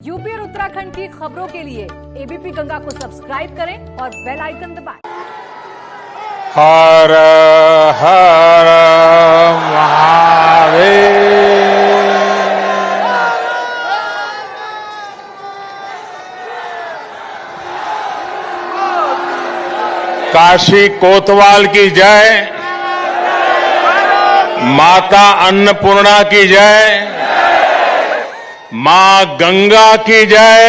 UP और उत्तराखंड की खबरों के लिए एबीपी गंगा को सब्सक्राइब करें और बेल आइकन दबाएं। हर हर महादेव। काशी कोतवाल की जय, माता अन्नपूर्णा की जय, मां गंगा की जय।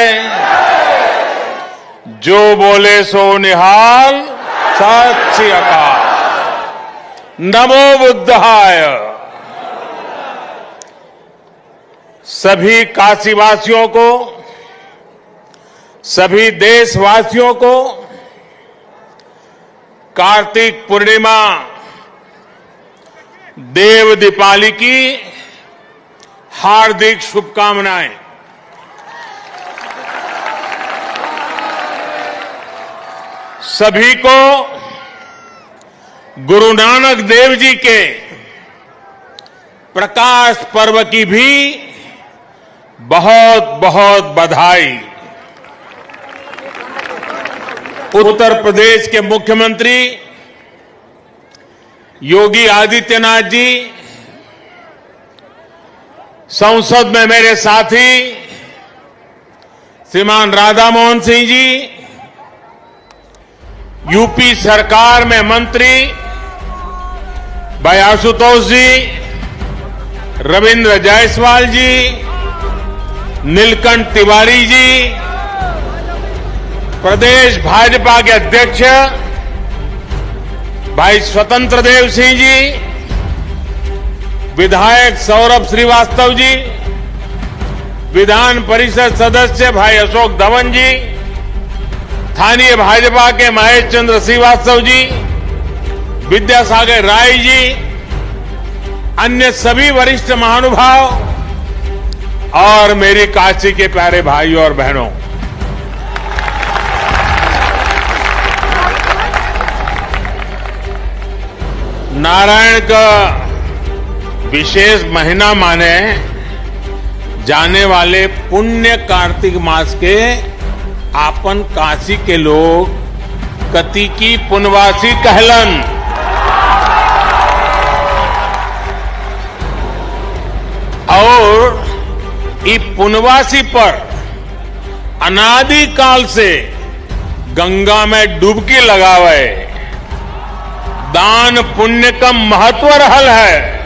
जो बोले सो निहाल, सत श्री अकाल। नमो बुद्धाय। सभी काशीवासियों को, सभी देशवासियों को कार्तिक पूर्णिमा देव दीपावली की हार्दिक शुभकामनाएं। सभी को गुरु नानक देव जी के प्रकाश पर्व की भी बहुत बहुत बधाई। उत्तर प्रदेश के मुख्यमंत्री योगी आदित्यनाथ जी, संसद में मेरे साथी श्रीमान राधा मोहन सिंह जी, यूपी सरकार में मंत्री भाई आशुतोष जी, रविंद्र जायसवाल जी, नीलकंठ तिवारी जी, प्रदेश भाजपा के अध्यक्ष भाई स्वतंत्र देव सिंह जी, विधायक सौरभ श्रीवास्तव जी, विधान परिषद सदस्य भाई अशोक धवन जी, स्थानीय भाजपा के महेश चंद्र श्रीवास्तव जी, विद्यासागर राय जी, अन्य सभी वरिष्ठ महानुभाव और मेरी काशी के प्यारे भाइयों और बहनों, नारायण का विशेष महीना माने जाने वाले पुण्य कार्तिक मास के आपन काशी के लोग कति की पुनवासी कहलन। और ई पुनवासी पर अनादि काल से गंगा में डुबकी लगावे दान पुण्य का महत्व रहल है।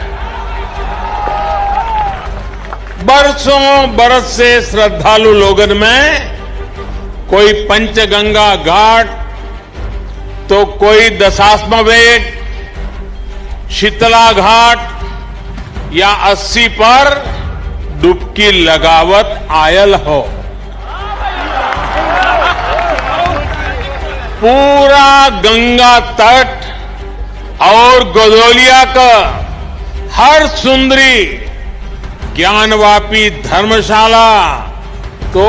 बरसों बरस से श्रद्धालु लोगन में कोई पंचगंगा घाट, तो कोई दशाश्वमेध, शीतला घाट या 80 पर डुबकी लगावत आयल हो। पूरा गंगा तट और गोदौलिया का हर सुंदरी ज्ञानवापी धर्मशाला तो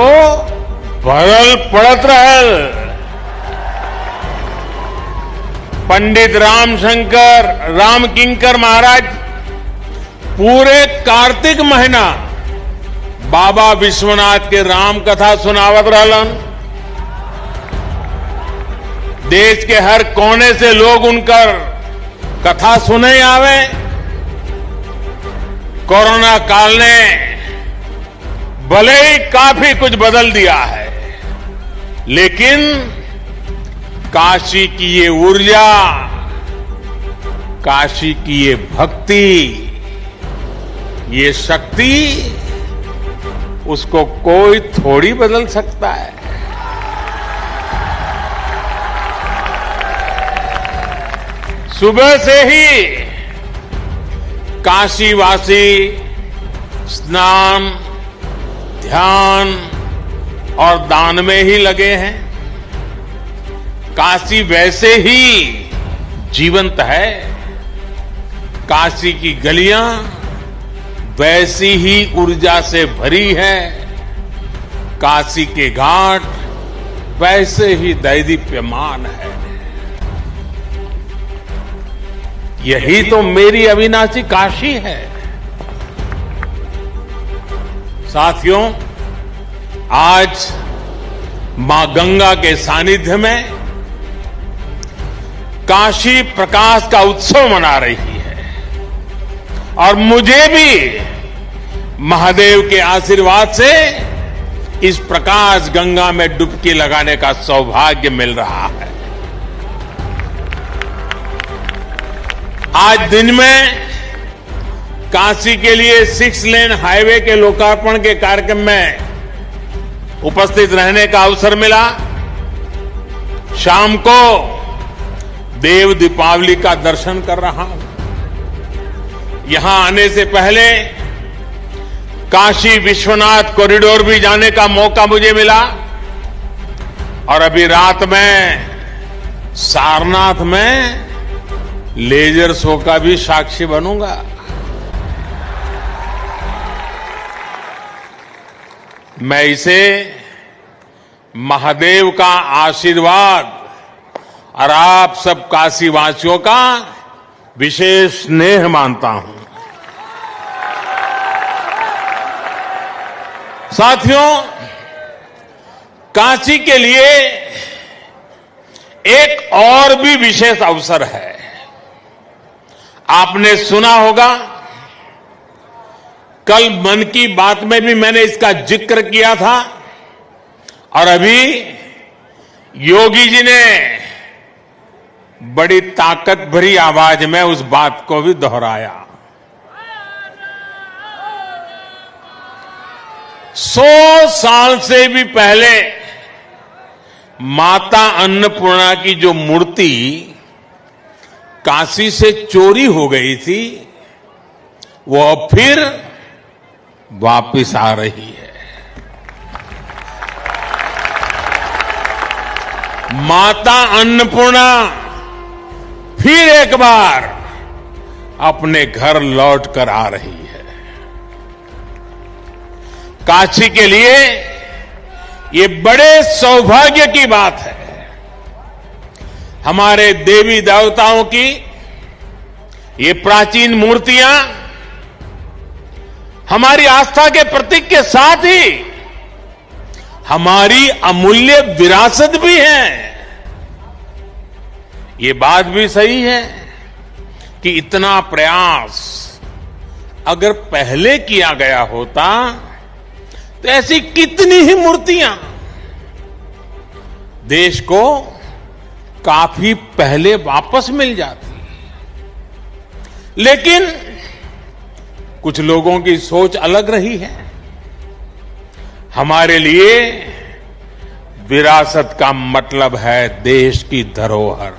भरल पड़त रहल। पंडित रामशंकर रामकिंकर महाराज पूरे कार्तिक महीना बाबा विश्वनाथ के राम कथा सुनावत रहलन। देश के हर कोने से लोग उनकर कथा सुने आवे। कोरोना काल ने भले ही काफी कुछ बदल दिया है, लेकिन काशी की ये ऊर्जा, काशी की ये भक्ति, ये शक्ति, उसको कोई थोड़ी बदल सकता है। सुबह से ही काशीवासी स्नान, ध्यान और दान में ही लगे हैं। काशी वैसे ही जीवंत है। काशी की गलियां वैसी ही ऊर्जा से भरी है। काशी के घाट वैसे ही दैदीप्यमान है। यही तो मेरी अविनाशी काशी है। साथियों, आज मां गंगा के सानिध्य में काशी प्रकाश का उत्सव मना रही है और मुझे भी महादेव के आशीर्वाद से इस प्रकाश गंगा में डुबकी लगाने का सौभाग्य मिल रहा है। आज दिन में काशी के लिए 6 लेन हाईवे के लोकार्पण के कार्यक्रम में उपस्थित रहने का अवसर मिला। शाम को देव दीपावली का दर्शन कर रहा हूं। यहां आने से पहले काशी विश्वनाथ कॉरिडोर भी जाने का मौका मुझे मिला और अभी रात में सारनाथ में लेजर शो का भी साक्षी बनूंगा। मैं इसे महादेव का आशीर्वाद और आप सब काशीवासियों का विशेष स्नेह मानता हूं। साथियों, काशी के लिए एक और भी विशेष अवसर है। आपने सुना होगा, कल मन की बात में भी मैंने इसका जिक्र किया था और अभी योगी जी ने बड़ी ताकत भरी आवाज में उस बात को भी दोहराया। 100 साल से भी पहले माता अन्नपूर्णा की जो मूर्ति काशी से चोरी हो गई थी, वो अब फिर वापिस आ रही है। माता अन्नपूर्णा फिर एक बार अपने घर लौट कर आ रही है। काशी के लिए ये बड़े सौभाग्य की बात है। हमारे देवी देवताओं की ये प्राचीन मूर्तियां हमारी आस्था के प्रतीक के साथ ही हमारी अमूल्य विरासत भी है। ये बात भी सही है कि इतना प्रयास अगर पहले किया गया होता तो ऐसी कितनी ही मूर्तियां देश को काफी पहले वापस मिल जाती। लेकिन कुछ लोगों की सोच अलग रही है। हमारे लिए विरासत का मतलब है देश की धरोहर।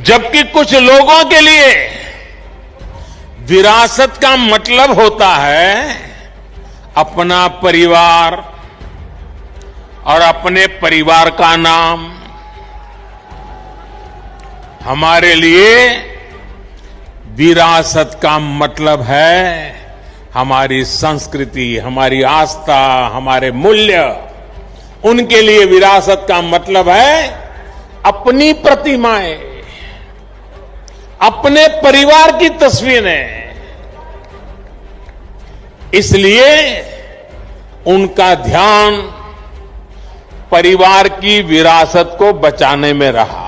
जबकि कुछ लोगों के लिए विरासत का मतलब होता है अपना परिवार और अपने परिवार का नाम। हमारे लिए विरासत का मतलब है हमारी संस्कृति, हमारी आस्था, हमारे मूल्य। उनके लिए विरासत का मतलब है अपनी प्रतिमाएं, अपने परिवार की तस्वीरें। इसलिए उनका ध्यान परिवार की विरासत को बचाने में रहा।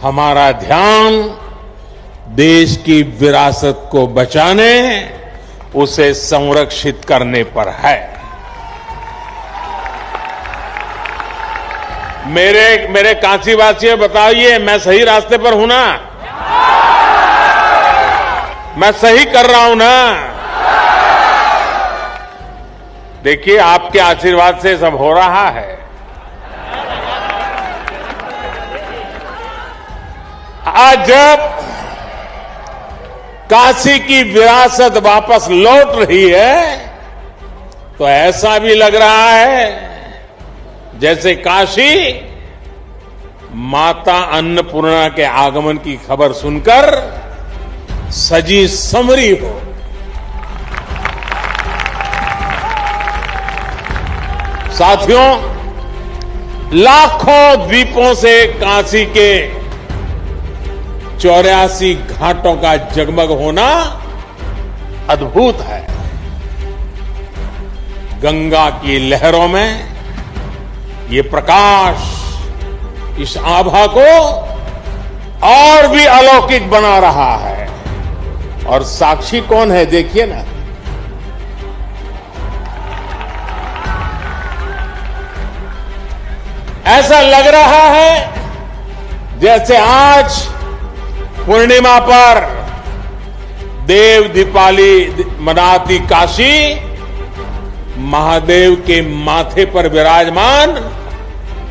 हमारा ध्यान देश की विरासत को बचाने, उसे संरक्षित करने पर है। मेरे काशीवासियों, बताइए मैं सही रास्ते पर हूं ना? मैं सही कर रहा हूं ना? देखिए, आपके आशीर्वाद से सब हो रहा है। आज जब काशी की विरासत वापस लौट रही है तो ऐसा भी लग रहा है जैसे काशी माता अन्नपूर्णा के आगमन की खबर सुनकर सजी संवरी हो। साथियों, लाखों द्वीपों से काशी के 84 घाटों का जगमग होना अद्भुत है। गंगा की लहरों में ये प्रकाश इस आभा को और भी अलौकिक बना रहा है। और साक्षी कौन है देखिए ना, ऐसा लग रहा है जैसे आज पूर्णिमा पर देव दीपावली मनाती काशी महादेव के माथे पर विराजमान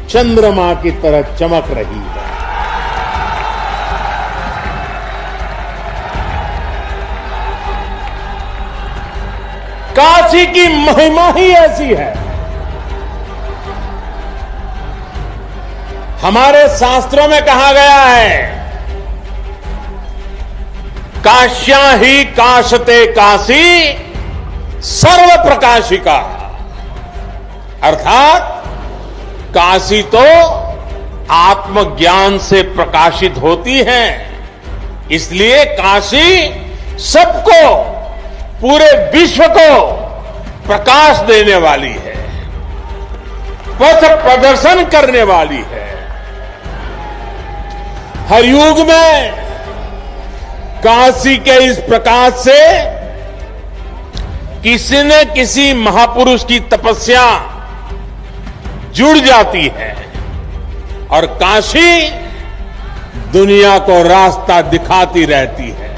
चंद्रमा की तरह चमक रही है। काशी की महिमा ही ऐसी है। हमारे शास्त्रों में कहा गया है, काश्या ही काशते काशी सर्व प्रकाशिका, अर्थात काशी तो आत्मज्ञान से प्रकाशित होती है, इसलिए काशी सबको, पूरे विश्व को प्रकाश देने वाली है, पथ प्रदर्शन करने वाली है। हर युग में काशी के इस प्रकाश से किसी न किसी महापुरुष की तपस्या जुड़ जाती है और काशी दुनिया को रास्ता दिखाती रहती है।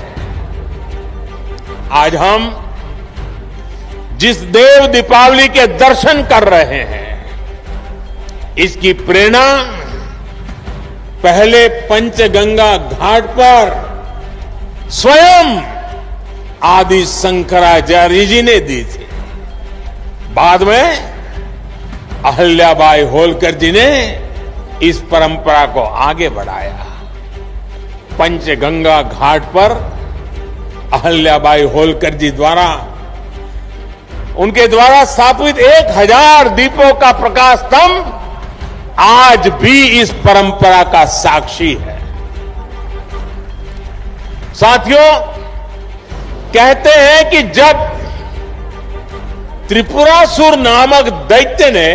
आज हम जिस देव दीपावली के दर्शन कर रहे हैं, इसकी प्रेरणा पहले पंचगंगा घाट पर स्वयं आदि शंकराचार्य जी ने दी थी। बाद में अहल्याबाई होलकर जी ने इस परंपरा को आगे बढ़ाया। पंचगंगा घाट पर अहल्याबाई होलकर जी द्वारा, उनके द्वारा स्थापित 1000 दीपों का प्रकाश स्तंभ आज भी इस परंपरा का साक्षी है। साथियों, कहते हैं कि जब त्रिपुरासुर नामक दैत्य ने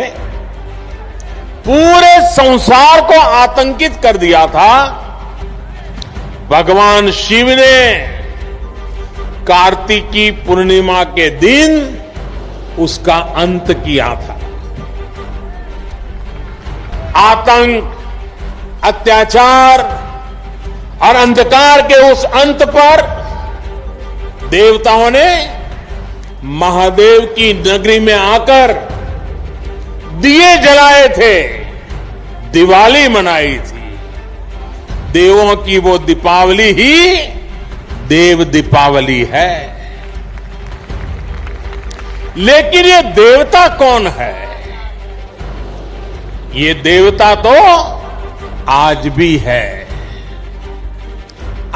पूरे संसार को आतंकित कर दिया था, भगवान शिव ने कार्तिकी पूर्णिमा के दिन उसका अंत किया था। आतंक, अत्याचार और अंधकार के उस अंत पर देवताओं ने महादेव की नगरी में आकर दिए जलाए थे, दिवाली मनाई थी। देवों की वो दीपावली ही देव दीपावली है। लेकिन ये देवता कौन है? ये देवता तो आज भी है।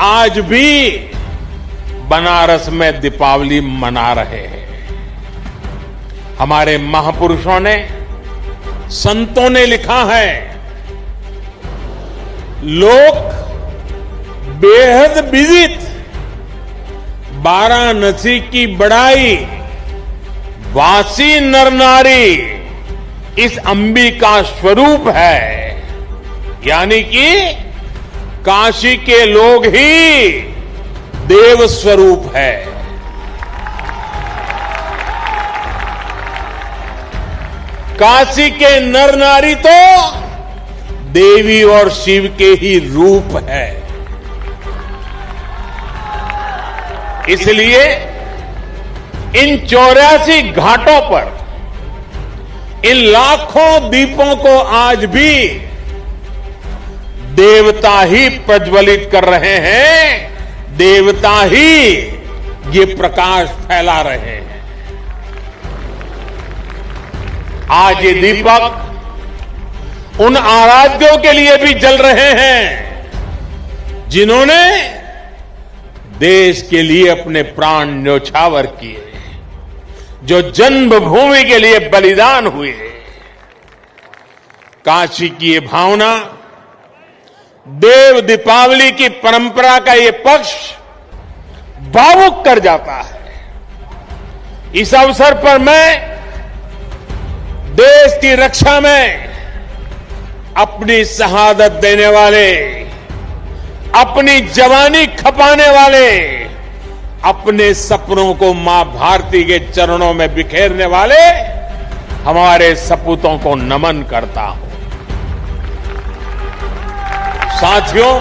आज भी बनारस में दीपावली मना रहे हैं। हमारे महापुरुषों ने, संतों ने लिखा है, लोक बेहद विदित वाराणसी की बड़ाई, वासी नर नारी इस अंबिका स्वरूप है। यानी कि काशी के लोग ही देव स्वरूप है। काशी के नर नारी तो देवी और शिव के ही रूप है। इसलिए इन 84 घाटों पर इन लाखों दीपों को आज भी देवता ही प्रज्वलित कर रहे हैं, देवता ही ये प्रकाश फैला रहे हैं। आज ये दीपक उन आराध्यों के लिए भी जल रहे हैं जिन्होंने देश के लिए अपने प्राण न्योछावर किए, जो जन्मभूमि के लिए बलिदान हुए। काशी की ये भावना देव दीपावली की परंपरा का ये पक्ष भावुक कर जाता है। इस अवसर पर मैं देश की रक्षा में अपनी शहादत देने वाले, अपनी जवानी खपाने वाले, अपने सपनों को मां भारती के चरणों में बिखेरने वाले हमारे सपूतों को नमन करता हूं। साथियों,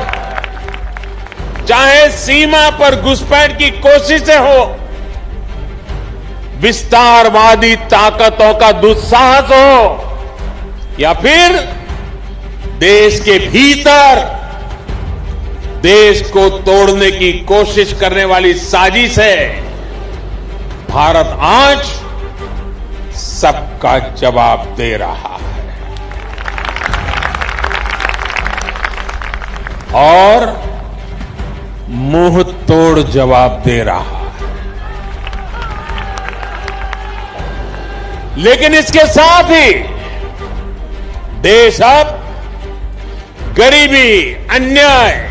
चाहे सीमा पर घुसपैठ की कोशिशें हो, विस्तारवादी ताकतों का दुस्साहस हो, या फिर देश के भीतर देश को तोड़ने की कोशिश करने वाली साजिश है, भारत आज सबका जवाब दे रहा है और मुंह तोड़ जवाब दे रहा है। लेकिन इसके साथ ही देश अब गरीबी, अन्याय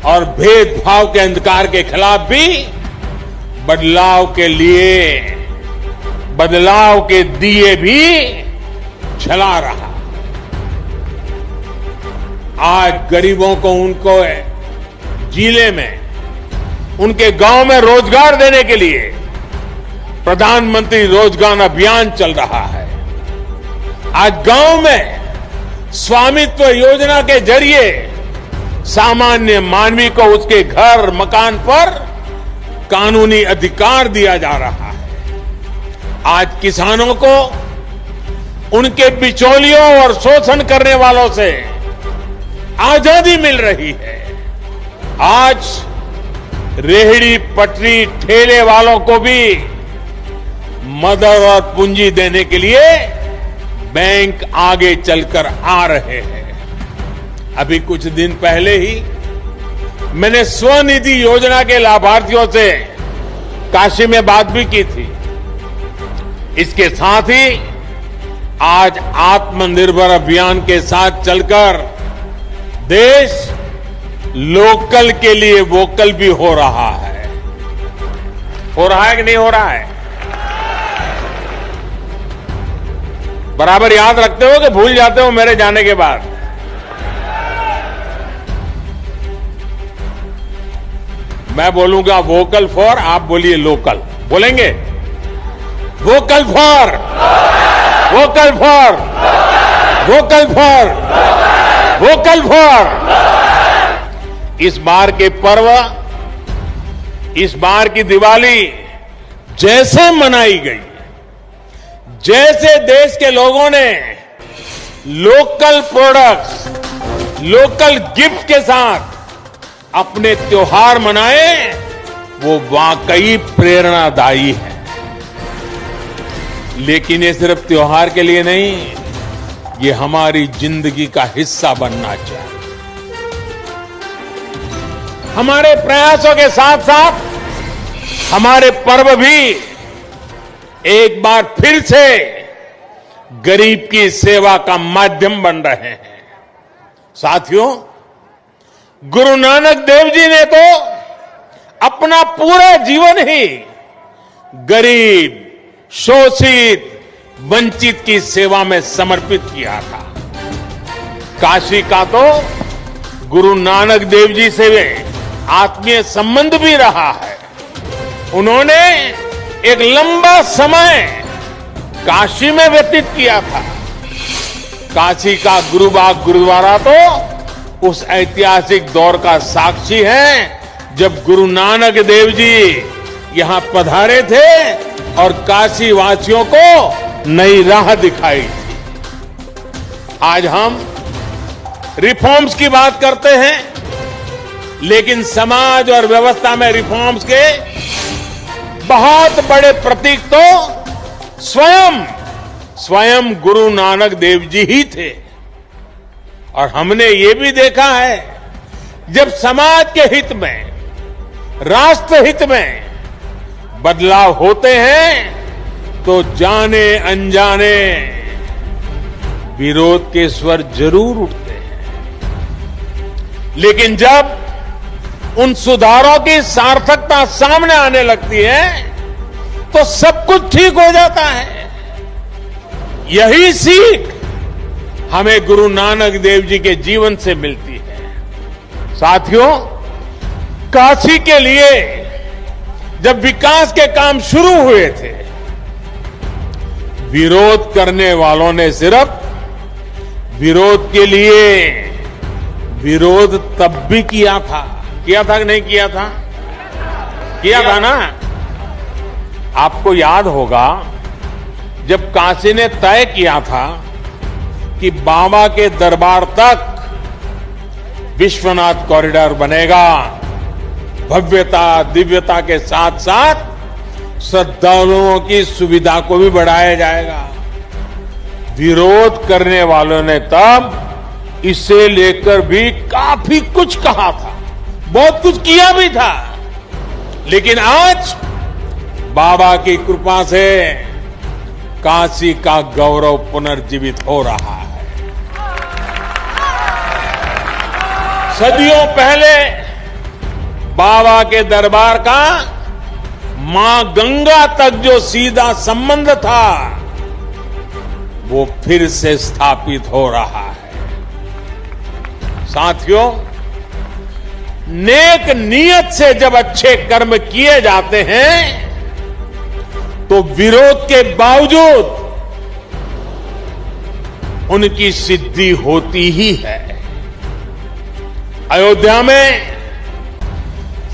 और भेदभाव के अंधकार के खिलाफ भी बदलाव के लिए, बदलाव के दिए भी जला रहा। आज गरीबों को उनको जिले में, उनके गांव में रोजगार देने के लिए प्रधानमंत्री रोजगार अभियान चल रहा है। आज गांव में स्वामित्व योजना के जरिए सामान्य मानवी को उसके घर, मकान पर कानूनी अधिकार दिया जा रहा है। आज किसानों को उनके बिचौलियों और शोषण करने वालों से आजादी मिल रही है। आज रेहड़ी पटरी ठेले वालों को भी मदद और पूंजी देने के लिए बैंक आगे चलकर आ रहे हैं। अभी कुछ दिन पहले ही मैंने स्वनिधि योजना के लाभार्थियों से काशी में बात भी की थी। इसके साथ ही आज आत्मनिर्भर अभियान के साथ चलकर देश लोकल के लिए वोकल भी हो रहा है। हो रहा है कि नहीं हो रहा है? बराबर याद रखते हो कि भूल जाते हो मेरे जाने के बाद? मैं बोलूंगा वोकल फॉर, आप बोलिए लोकल। बोलेंगे vocal for, vocal for, vocal for, vocal for. इस बार के पर्व, इस बार की दिवाली जैसे मनाई गई, जैसे देश के लोगों ने लोकल प्रोडक्ट्स, लोकल गिफ्ट के साथ अपने त्योहार मनाए, वो वाकई प्रेरणादायी है। लेकिन ये सिर्फ त्योहार के लिए नहीं, ये हमारी जिंदगी का हिस्सा बनना चाहिए। हमारे प्रयासों के साथ साथ हमारे पर्व भी एक बार फिर से गरीब की सेवा का माध्यम बन रहे हैं। साथियों, गुरु नानक देव जी ने तो अपना पूरा जीवन ही गरीब, शोषित, वंचित की सेवा में समर्पित किया था। काशी का तो गुरु नानक देव जी से आत्मीय संबंध भी रहा है। उन्होंने एक लंबा समय काशी में व्यतीत किया था। काशी का गुरुबाग गुरुद्वारा तो उस ऐतिहासिक दौर का साक्षी है जब गुरु नानक देव जी यहां पधारे थे और काशी वासियों को नई राह दिखाई थी। आज हम रिफॉर्म्स की बात करते हैं, लेकिन समाज और व्यवस्था में रिफॉर्म्स के बहुत बड़े प्रतीक तो स्वयं गुरु नानक देव जी ही थे। और हमने ये भी देखा है, जब समाज के हित में, राष्ट्र हित में बदलाव होते हैं तो जाने अनजाने विरोध के स्वर जरूर उठते हैं। लेकिन जब उन सुधारों की सार्थकता सामने आने लगती है तो सब कुछ ठीक हो जाता है। यही सीख हमें गुरु नानक देव जी के जीवन से मिलती है। साथियों, काशी के लिए जब विकास के काम शुरू हुए थे, विरोध करने वालों ने सिर्फ विरोध के लिए विरोध तब भी किया था कि नहीं किया था? किया था ना। आपको याद होगा जब काशी ने तय किया था कि बाबा के दरबार तक विश्वनाथ कॉरिडोर बनेगा, भव्यता दिव्यता के साथ साथ श्रद्धालुओं की सुविधा को भी बढ़ाया जाएगा। विरोध करने वालों ने तब इसे लेकर भी काफी कुछ कहा था, बहुत कुछ किया भी था, लेकिन आज बाबा की कृपा से काशी का गौरव पुनर्जीवित हो रहा है। सदियों पहले बाबा के दरबार का मां गंगा तक जो सीधा संबंध था वो फिर से स्थापित हो रहा है। साथियों, नेक नियत से जब अच्छे कर्म किए जाते हैं तो विरोध के बावजूद उनकी सिद्धि होती ही है। अयोध्या में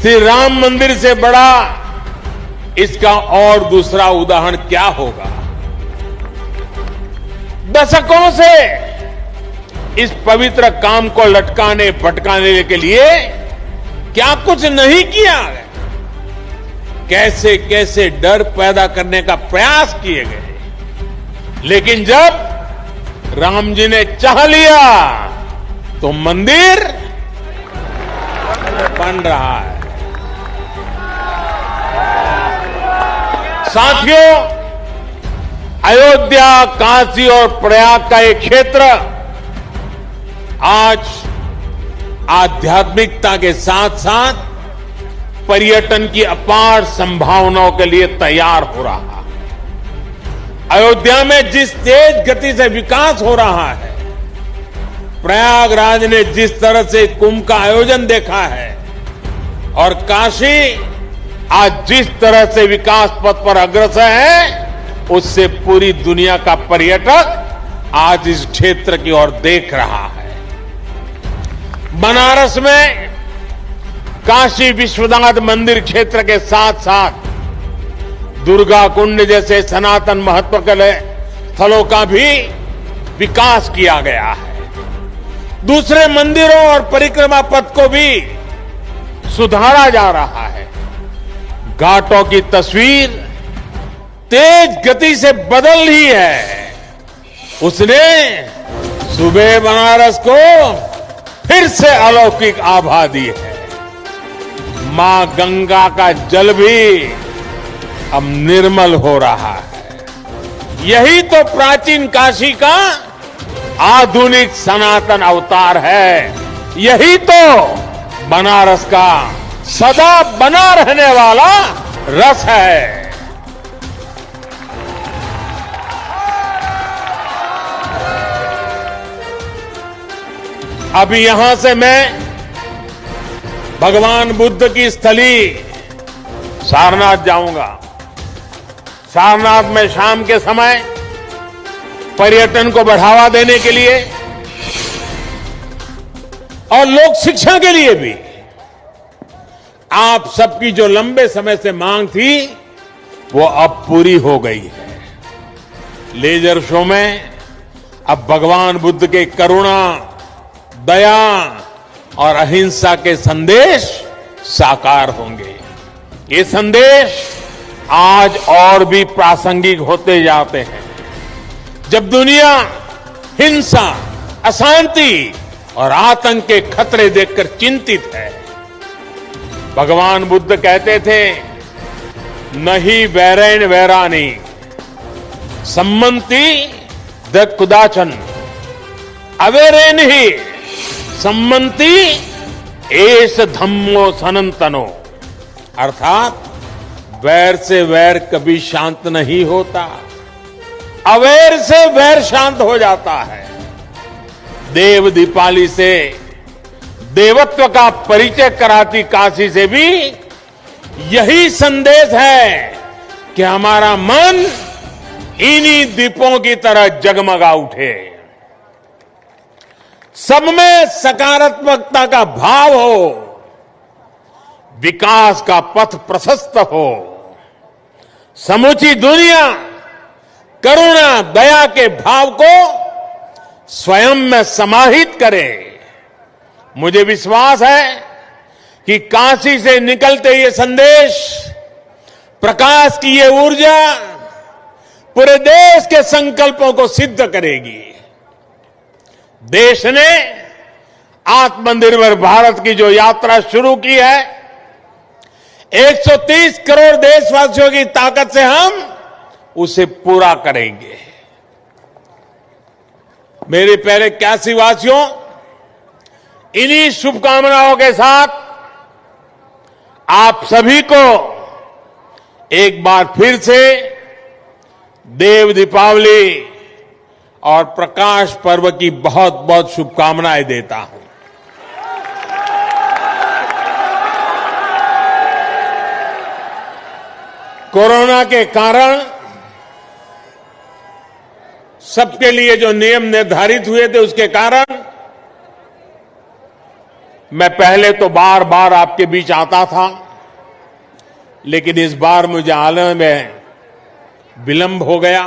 श्री राम मंदिर से बड़ा इसका और दूसरा उदाहरण क्या होगा? दशकों से इस पवित्र काम को लटकाने भटकाने के लिए क्या कुछ नहीं किया गया, कैसे कैसे डर पैदा करने का प्रयास किए गए, लेकिन जब राम जी ने चाह लिया तो मंदिर बन रहा है। साथियों, अयोध्या, काशी और प्रयाग का एक क्षेत्र आज आध्यात्मिकता के साथ साथ पर्यटन की अपार संभावनाओं के लिए तैयार हो रहा है। अयोध्या में जिस तेज गति से विकास हो रहा है, प्रयागराज ने जिस तरह से कुंभ का आयोजन देखा है और काशी आज जिस तरह से विकास पथ पर अग्रसर है, उससे पूरी दुनिया का पर्यटक आज इस क्षेत्र की ओर देख रहा है। बनारस में काशी विश्वनाथ मंदिर क्षेत्र के साथ साथ दुर्गा कुंड जैसे सनातन महत्व के स्थलों का भी विकास किया गया है। दूसरे मंदिरों और परिक्रमा पथ को भी सुधारा जा रहा है। घाटों की तस्वीर तेज गति से बदल रही है। उसने सुबह बनारस को फिर से अलौकिक आभा दी है। मां गंगा का जल भी अब निर्मल हो रहा है। यही तो प्राचीन काशी का आधुनिक सनातन अवतार है। यही तो बनारस का सदा बना रहने वाला रस है। अभी यहां से मैं भगवान बुद्ध की स्थली सारनाथ जाऊंगा। सारनाथ में शाम के समय पर्यटन को बढ़ावा देने के लिए और लोक शिक्षा के लिए भी आप सबकी जो लंबे समय से मांग थी वो अब पूरी हो गई है। लेजर शो में अब भगवान बुद्ध के करुणा, दया और अहिंसा के संदेश साकार होंगे। ये संदेश आज और भी प्रासंगिक होते जाते हैं। जब दुनिया हिंसा, अशांति और आतंक के खतरे देखकर चिंतित है, भगवान बुद्ध कहते थे, नहीं वैरेण वैरानी सम्मति द कुदाचन, अवेरेन ही सम्मति एस धम्मो सनातनो, अर्थात वैर से वैर कभी शांत नहीं होता, अवैर से वैर शांत हो जाता है। देव दीपावली से देवत्व का परिचय कराती काशी से भी यही संदेश है कि हमारा मन इन्हीं दीपों की तरह जगमगा उठे, सब में सकारात्मकता का भाव हो, विकास का पथ प्रशस्त हो, समूची दुनिया करुणा दया के भाव को स्वयं में समाहित करे। मुझे विश्वास है कि काशी से निकलते ये संदेश, प्रकाश की ये ऊर्जा पूरे देश के संकल्पों को सिद्ध करेगी। देश ने आत्मनिर्भर भारत की जो यात्रा शुरू की है, 130 करोड़ देशवासियों की ताकत से हम उसे पूरा करेंगे। मेरे प्यारे काशीवासियों, इन्हीं शुभकामनाओं के साथ आप सभी को एक बार फिर से देव दीपावली और प्रकाश पर्व की बहुत बहुत शुभकामनाएं देता हूं। कोरोना के कारण सबके लिए जो नियम निर्धारित हुए थे, उसके कारण मैं पहले तो बार बार आपके बीच आता था, लेकिन इस बार मुझे आने में विलंब हो गया।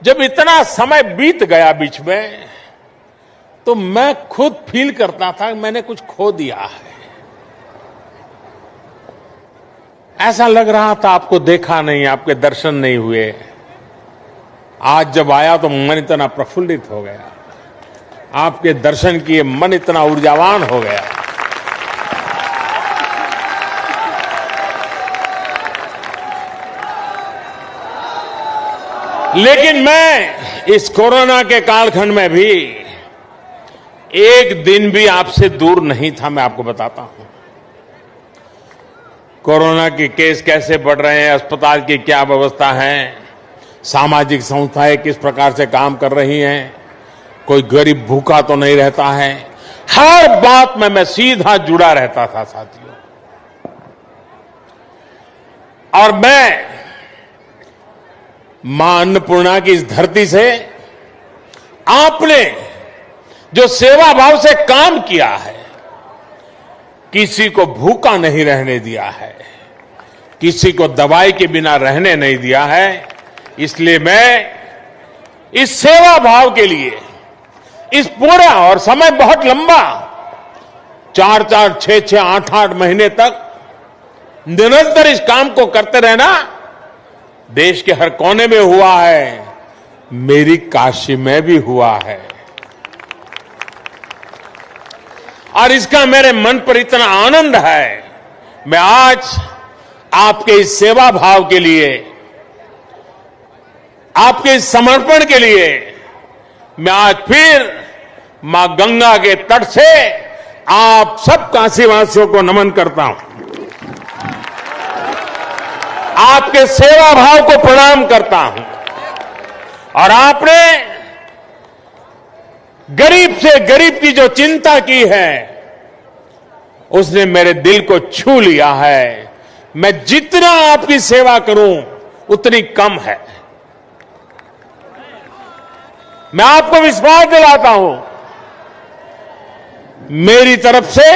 जब इतना समय बीत गया बीच में, तो मैं खुद फील करता था कि मैंने कुछ खो दिया है। ऐसा लग रहा था आपको देखा नहीं, आपके दर्शन नहीं हुए। आज जब आया तो मन इतना प्रफुल्लित हो गया, आपके दर्शन किए मन इतना ऊर्जावान हो गया। लेकिन मैं इस कोरोना के कालखंड में भी एक दिन भी आपसे दूर नहीं था। मैं आपको बताता हूं कोरोना के केस कैसे बढ़ रहे हैं, अस्पताल की क्या व्यवस्था है, सामाजिक संस्थाएं किस प्रकार से काम कर रही हैं, कोई गरीब भूखा तो नहीं रहता है। हर बात में मैं सीधा जुड़ा रहता था साथियों। और मैं मां अन्नपूर्णा की इस धरती से आपने जो सेवा भाव से काम किया है, किसी को भूखा नहीं रहने दिया है, किसी को दवाई के बिना रहने नहीं दिया है। इसलिए मैं इस सेवा भाव के लिए इस पूरा, और समय बहुत लंबा, 4-4, 6-6, 8-8 महीने तक निरंतर इस काम को करते रहना देश के हर कोने में हुआ है, मेरी काशी में भी हुआ है। और इसका मेरे मन पर इतना आनंद है, मैं आज आपके इस सेवा भाव के लिए, आपके इस समर्पण के लिए मैं आज फिर मां गंगा के तट से आप सब काशीवासियों को नमन करता हूं, आपके सेवा भाव को प्रणाम करता हूं। और आपने गरीब से गरीब की जो चिंता की है, उसने मेरे दिल को छू लिया है। मैं जितना आपकी सेवा करूं उतनी कम है। मैं आपको विश्वास दिलाता हूं, मेरी तरफ से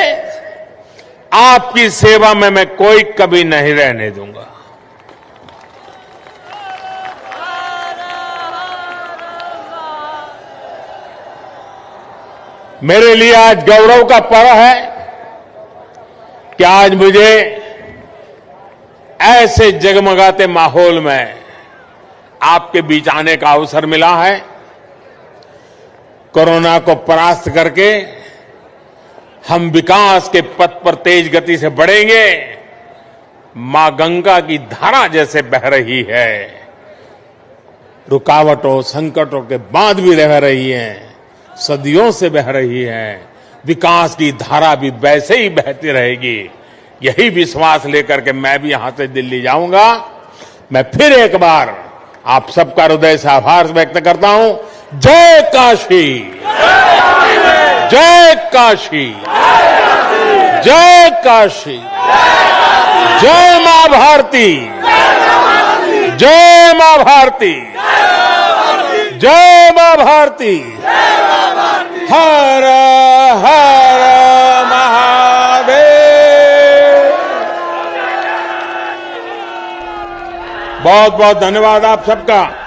आपकी सेवा में मैं कोई कभी नहीं रहने दूंगा। मेरे लिए आज गौरव का पर्व है कि आज मुझे ऐसे जगमगाते माहौल में आपके बीच आने का अवसर मिला है। कोरोना को परास्त करके हम विकास के पथ पर तेज गति से बढ़ेंगे। मां गंगा की धारा जैसे बह रही है, रुकावटों संकटों के बाद भी रह रही है, सदियों से बह रही है, विकास की धारा भी वैसे ही बहती रहेगी। यही विश्वास लेकर के मैं भी यहां से दिल्ली जाऊंगा। मैं फिर एक बार आप सबका हृदय से आभार व्यक्त करता हूं। जय काशी, जय काशी, जय काशी, जय मां भारती, जय मां भारती, जय मां भारती, हर हर महादेव। बहुत बहुत धन्यवाद आप सबका।